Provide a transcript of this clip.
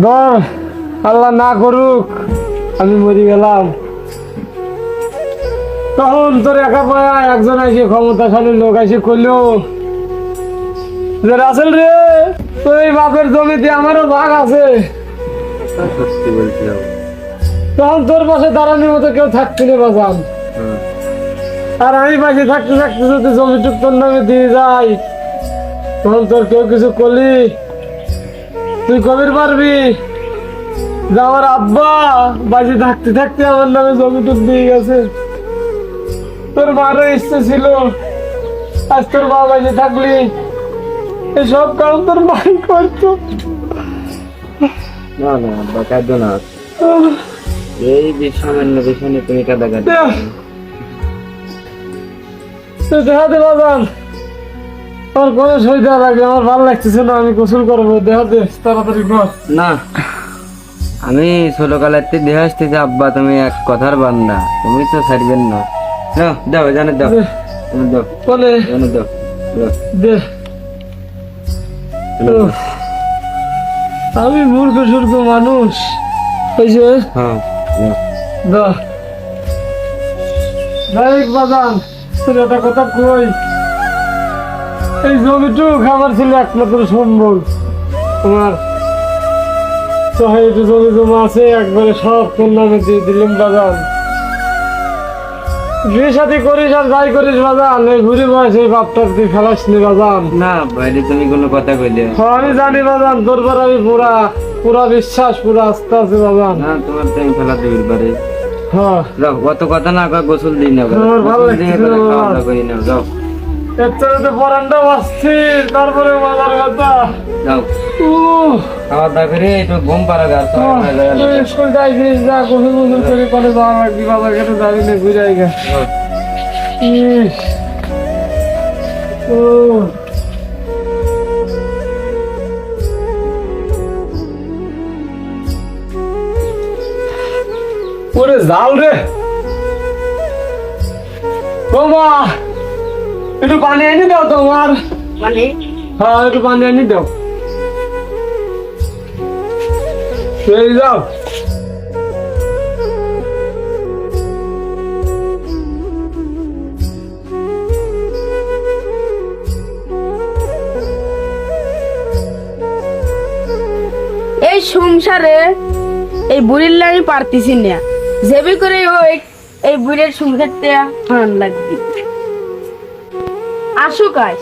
ধর, আল্লাহ না করুক আমি মরি গেলাম, তখন তোর একা পায়া একজন এসে ক্ষমতাশালী লোক এসে করলো যে রাসেল রে, তোর এই বাপের জমিতে আমারও ভাগ আছে। তখন তোর পাশে দাঁড়ানোর মতো কেউ থাকতে নেই বাজান। আর আমি পাশে থাকতে থাকতে যদি জমিটুক তোর নামে দিয়ে যাই, তখন তোর কেউ কিছু করলি তুই কবির পারবি যে আমার আব্বা বাজে থাকতে থাকতে আমার নামে জমিটুক দিয়ে গেছে। তোর মারও ইচ্ছে ছিল আজ তোর মা বাজে থাকলি এসব কারণ তোর মাই করতো। না না আব্বা কাঁদো না, এই সামান্য বিষয় নিয়ে তুমি কাঁদাকাটি দেখাতে বাজান। আমার কোনো সই দেওয়া লাগবে, আমার ভালো লাগতেছে না, আমি গোসল করবো। দেখাতে তাড়াতাড়ি কর। না, আমি ছোটকালের থেকে দেখে আসতেছি আব্বা তুমি এক কথার বান্দা, তুমি তো ছাড়বেন না। দাও দাও জানে দাও দাও বলে জানে দাও দে। উফ, আমি মূর্খ সূর্খ মানুষ হয়েছে। হ্যাঁ বাজান, তোর একটা কথা কই, এই জমিটুক আমার ছিল একমাত্র সম্বল। তোমার সহায়তা জমি জমা আছে, একবারে সব তোর নামে দিয়ে দিলাম বাজান। বিয়ে সাথে করিস আর যাই করিস বাজান, এই ঘুরে বয়স এই বাপটার তুই ফেলাস নি বাজান। না বাইরে তুমি কোনো কথা কইলে আমি জানি বাজান, তোর পর আমি পুরা পুরা বিশ্বাস পুরা আস্থা আছে বাজান। না, তোমার তো আমি ফেলা দিবি পারে। হ্যাঁ যাও, অত কথা না কয় গোসল দিই না, আমার ভালো গোসল দিয়ে লাগছে এবারে না খাওয়া বাবা। দাওয়া করি না। যাও এর চাইতে পরানটা বাঁচছিস, তারপরে মজার কথা। যাও খাওয়া দাওয়া করে একটু ঘুম পাড়া গা। স্কুল যাইছিস, যা গোসল গোসল করে কলেজ যাওয়া লাগবি, বাবার কাছে যাবি না, ঘুরাই গা। ইস, ও ওরে জাল রে, বৌমা একটু পানি এনে দাও তোমার। হ্যাঁ একটু পানি এনে দাও, এই যাও। এই সংসারে এই বুড়ির আমি পারতেছি না, যেবি করে ওই এই বুড়ির সংসারটা ভালো লাগবে। আসুক আজ।